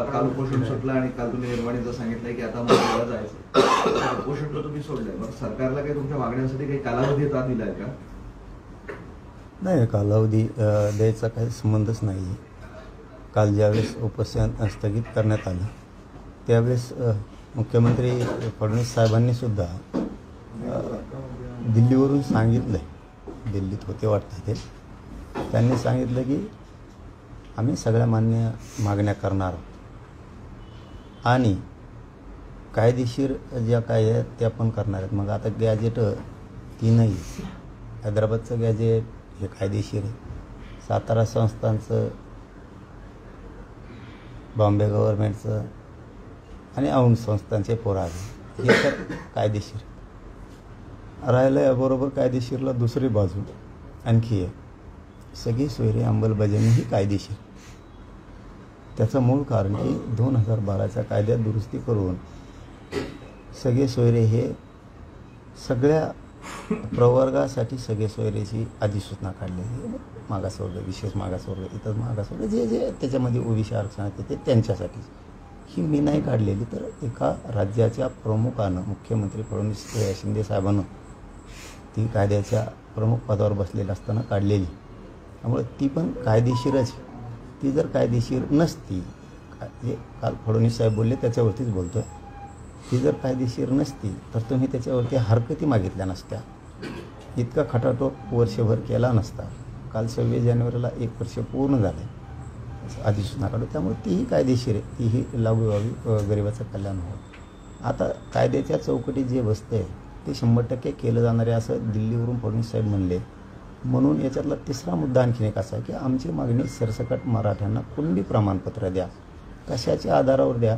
काल उपोषण सुटलं आणि काल तुम्ही निर्वाणीचं सांगितलंय की आता मला जायचं. उपोषण तर तुम्ही सोडलंय, मग सरकारला काही तुमच्या मागण्यांसाठी काही कालावधी दिलाय का? नाही, कालावधी द्यायचा काही संबंधच नाही. काल ज्यावेळेस उपोषण स्थगित करण्यात आलं त्यावेळेस मुख्यमंत्री फडणवीस साहेबांनी सुद्धा दिल्लीवरून सांगितलं आहे, दिल्लीत होते वाटतं ते, त्यांनी सांगितलं की आम्ही सगळ्या मान्य मागण्या करणार आहोत आणि कायदेशीर ज्या काय आहेत त्या पण करणार आहेत. मग आता गॅजेट तीनही, हैदराबादचं गॅजेट हे कायदेशीर आहे, सातारा संस्थांचं, बॉम्बे गव्हर्नमेंटचं आणि औंध संस्थांचे पुरावे हे तर कायदेशीर. राहिलं याबरोबर कायदेशीरला दुसरी बाजू आणखी आहे, सगळी सोयरी अंमलबजावणी ही कायदेशीर. त्याचं मूळ कारण की 2012च्या कायद्यात दुरुस्ती करून सगळे सोयरे हे सगळ्या प्रवर्गासाठी सगळे सोयरेची अधिसूचना काढलेली. मागासवर्ग, विशेष मागासवर्ग, इतर मागासवर्ग जे जे त्याच्यामध्ये ओबीसी आरक्षणात येते त्यांच्यासाठी ही मी नाही काढलेली, तर एका राज्याच्या प्रमुखानं, मुख्यमंत्री फडणवीस शिंदे साहेबांनं ती कायद्याच्या प्रमुख पदावर बसलेलं असताना काढलेली. त्यामुळे ती पण कायदेशीरच. ती जर कायदेशीर नसती, जे काल फडणवीस साहेब बोलले त्याच्यावरतीच बोलतो आहे, ती जर कायदेशीर नसती तर तुम्ही त्याच्यावरती हरकती मागितल्या नसत्या, इतका खटाटोप वर्षभर केला नसता. काल 26 जानेवारीला 1 वर्ष पूर्ण झालं अधिसूचना काढू, त्यामुळे तीही कायदेशीर आहे, तीही लागू व्हावी, गरिबाचं कल्याण व्हावं. आता कायद्याच्या चौकटीत जे बसतं आहे ते 100% केलं जाणार आहे असं दिल्लीवरून फडणवीस साहेब म्हणले. म्हणून याच्यातला तिसरा मुद्दा आणखीन एक असा आहे की आमची मागणी सरसकट मराठ्यांना कुणबी प्रमाणपत्र द्या. कशाच्या आधारावर द्या,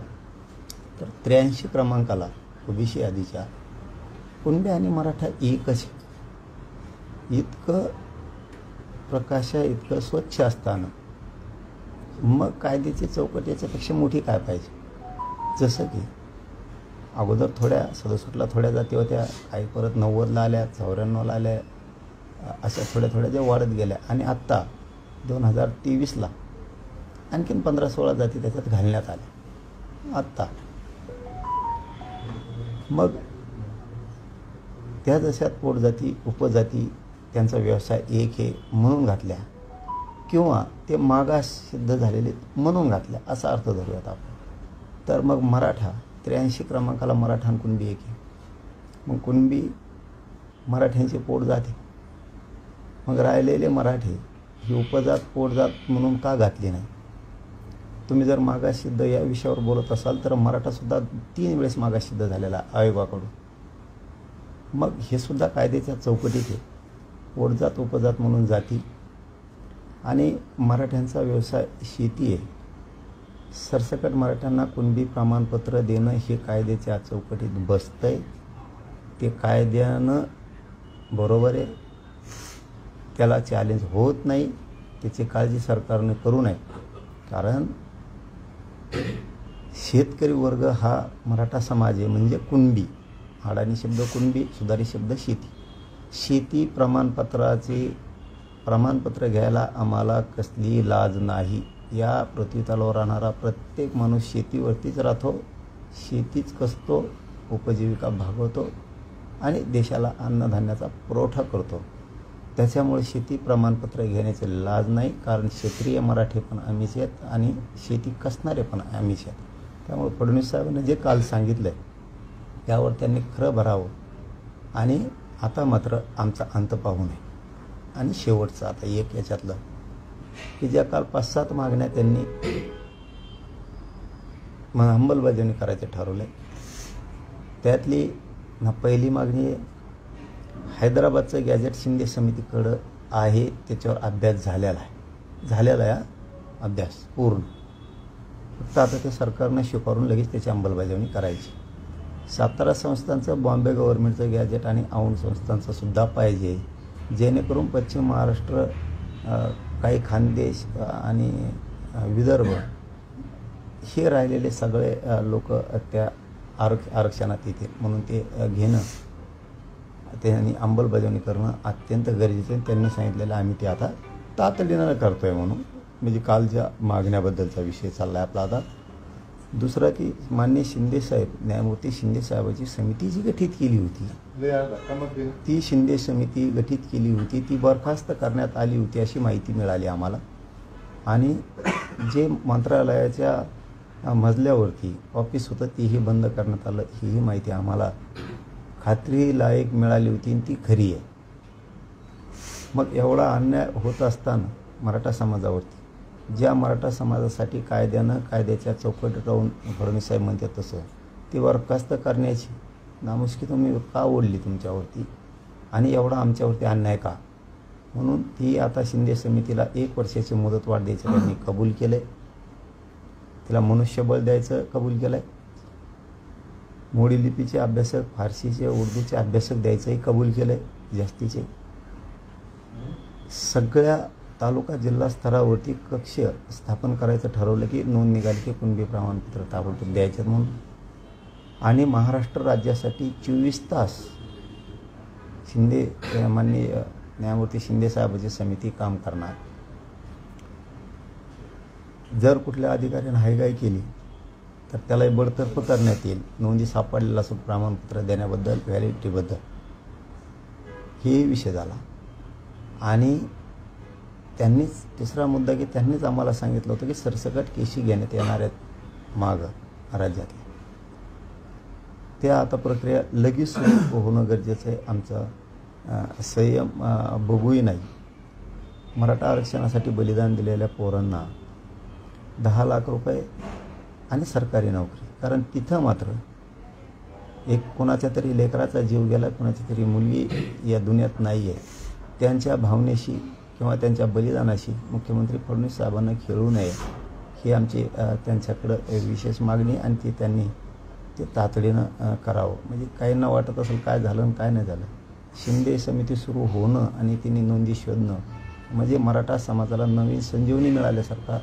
तर 83 क्रमांकाला ओबीसी यादीच्या कुणबी आणि मराठा एकच. इतकं प्रकाश आहे, इतकं स्वच्छ असताना मग कायद्याची चौकट याच्यापेक्षा मोठी काय पाहिजे. जसं की अगोदर थोड्या 67ला थोड्या जाती होत्या, काही परत 90ला आल्या, 94ला आल्या, अशा थोड्या थोड्या ज्या वाढत गेल्या आणि आत्ता 2023ला आणखीन 15-16 जाती त्याच्यात घालण्यात आल्या. आत्ता मग त्या जशात पोटजाती, उपजाती त्यांचा व्यवसाय एक आहे म्हणून घातल्या किंवा ते मागास सिद्ध झालेले म्हणून घातल्या असा अर्थ धरूयात आपण. तर मग मराठा 83 क्रमांकाला मराठा आणि कुणबी एक आहे. मग कुणबी मराठ्यांची पोटजात आहे, मग राहिलेले मराठे ही उपजात पोटजात म्हणून का घातली नाही. तुम्ही जर मागाससिद्ध या विषयावर बोलत असाल तर मराठासुद्धा 3 वेळेस मागाससिद्ध झालेला आयोगाकडून. मग हे सुद्धा कायद्याच्या चौकटीत आहे. पोटजात उपजात म्हणून जाती आणि मराठ्यांचा व्यवसाय शेती आहे. सरसकट मराठ्यांना कुणबी प्रमाणपत्र देणं हे कायद्याच्या चौकटीत बसतंय. ते कायद्यानं बरोबर आहे, त्याला चॅलेंज होत नाही, त्याची काळजी सरकारने करू नये. कारण शेतकरी वर्ग हा मराठा समाज आहे, म्हणजे कुणबी, अडाणी शब्द कुणबी, सुधारित शब्द शेती. शेती प्रमाणपत्र घ्यायला आम्हाला कसली लाज नाही. या पृथ्वीतलावर राहणारा प्रत्येक माणूस शेतीवरतीच राहतो, शेतीच कसतो, उपजीविका भागवतो आणि देशाला अन्नधान्याचा पुरवठा करतो. त्याच्यामुळे शेती प्रमाणपत्र घेण्याची लाज नाही, कारण क्षेत्रीय मराठी पण आम्हीच आहेत आणि शेती कसणारे पण आम्हीच आहेत. त्यामुळे फडणवीस साहेबांनी जे काल सांगितलं आहे त्यावर त्यांनी खरं भरावं आणि आता मात्र आमचा अंत पाहू नये. आणि शेवटचं आता एक याच्यातलं की ज्या काल 5-7 मागण्या त्यांनी अंमलबजावणी करायचे ठरवले, त्यातली पहिली मागणी आहे हैदराबादचं गॅजेट शिंदे समितीकडं आहे, त्याच्यावर अभ्यास झालेला आहे अभ्यास पूर्ण. फक्त आता ते सरकारनं स्वीकारून लगेच त्याची अंमलबजावणी करायची. सातारा संस्थांचं, बॉम्बे गव्हर्नमेंटचं गॅजेट आणि औंध संस्थांचं सुद्धा पाहिजे, जेणेकरून पश्चिम महाराष्ट्र, काही खानदेश आणि विदर्भ हे राहिलेले सगळे लोक त्या आरक्षणात येतील. म्हणून ते घेणं, त्यांनी अंमलबजावणी करणं अत्यंत गरजेचं आहे. त्यांनी सांगितलेलं आम्ही ते आता तातडीनं करतो आहे म्हणून. म्हणजे कालच्या मागण्याबद्दलचा विषय चालला आहे आपला आता. दुसरा की माननीय शिंदेसाहेब, न्यायमूर्ती शिंदेसाहेबांची समिती जी गठीत केली होती, ती शिंदे समिती गठीत केली होती, ती बरखास्त करण्यात आली होती अशी माहिती मिळाली आम्हाला. आणि जे मंत्रालयाच्या मजल्यावरती ऑफिस होतं तेही बंद करण्यात आलं, ही माहिती आम्हाला खात्रीलायक मिळाली होती आणि ती खरी आहे. मग एवढा अन्याय होत असताना मराठा समाजावरती, ज्या मराठा समाजासाठी कायद्याच्या चौकटीत राहून फडणवीस साहेब म्हणतात तसं ती बरखास्त करण्याची नामुष्की तुम्ही का ओढली तुमच्यावरती आणि एवढा आमच्यावरती अन्याय का? म्हणून ती आता शिंदे समितीला 1 वर्षाची मुदतवाढ द्यायचं त्यांनी कबूल केलं आहे. तिला मनुष्यबळ द्यायचं कबूल केलं आहे. मोडी लिपीचे अभ्यासक, फारसीचे, उर्दूचे अभ्यासक द्यायचंही कबूल केलं आहे जास्तीचे. सगळ्या तालुका जिल्हा स्तरावरती कक्ष स्थापन करायचं ठरवलं की नोंद निघाली की कुणबी प्रमाणपत्र ताबडतोब द्यायचं म्हणून. आणि महाराष्ट्र राज्यासाठी 24 तास माननीय न्यायमूर्ती शिंदेसाहेबांची समिती काम करणार. जर कुठल्या अधिकाऱ्याने हायगाई केली तर त्यालाही बडतर्फ करण्यात येईल. नोंदी सापडलेला असं प्रमाणपत्र देण्याबद्दल, व्हॅलिडिटीबद्दल हे विषय झाला. आणि त्यांनीच तिसरा मुद्दा की त्यांनीच आम्हाला सांगितलं होतं की सरसकट केशी घेण्यात येणार आहेत मागं राज्यातल्या. त्या आता प्रक्रिया लगेच सुरू होणं गरजेचं आहे. आमचा संयम बघूही नाही. मराठा आरक्षणासाठी बलिदान दिलेल्या पोरांना 10 लाख रुपये आणि सरकारी नोकरी. कारण तिथं मात्र एक कोणाच्या तरी लेकराचा जीव गेला, कोणाची तरी मुलगी या दुनियात नाही आहे. त्यांच्या भावनेशी किंवा त्यांच्या बलिदानाशी मुख्यमंत्री फडणवीस साहेबांना खेळू नये ही आमची त्यांच्याकडं विशेष मागणी. आणि ती त्यांनी ते तातडीनं करावं. म्हणजे काहींना वाटत असेल काय झालं आणि काय नाही झालं. शिंदे समिती सुरू होणं आणि तिने नोंदी शोधणं म्हणजे मराठा समाजाला नवीन संजीवनी मिळाल्यासारखा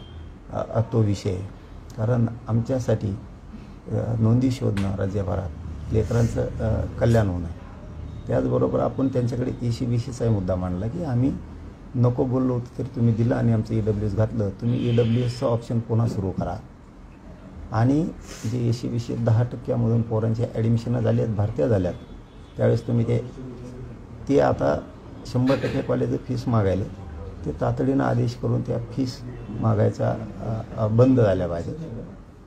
तो विषय आहे. कारण आमच्यासाठी नोंदी शोधणं राज्यभरात लेकरांचं कल्याण होणं. त्याचबरोबर आपण त्यांच्याकडे ECBCचाही मुद्दा मांडला की आम्ही नको बोललो होतं तरी तुम्ही दिलं आणि आमचं EWS घातलं. तुम्ही EWSचं ऑप्शन पुन्हा सुरू करा. आणि जे ECBC 10% पोरांचे ॲडमिशनं झाली आहेत, भरत्या झाल्यात, त्यावेळेस तुम्ही ते आता 100% कॉलेज फीस मागायला ते तातडीनं आदेश करून त्या फीस मागायचा बंद झाल्या पाहिजेत.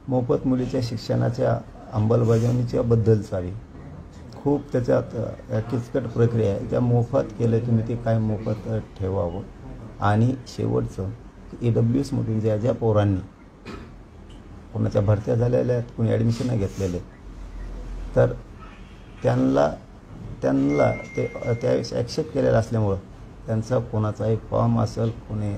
मोफत मुलीच्या शिक्षणाच्या अंमलबजावणीच्या बद्दलचाही खूप त्याच्यात किचकट प्रक्रिया आहे. त्या मोफत केलं तुम्ही ते काय मोफत ठेवावं. आणि शेवटचं EWSमधून ज्या पोरांनी कोणाच्या भरत्या झालेल्या आहेत, कोणी ॲडमिशनं घेतलेले, तर त्यांना ते त्यावेळेस ॲक्सेप्ट केलेलं असल्यामुळं त्यांचा कोणाचाही फॉर्म असेल, कोणी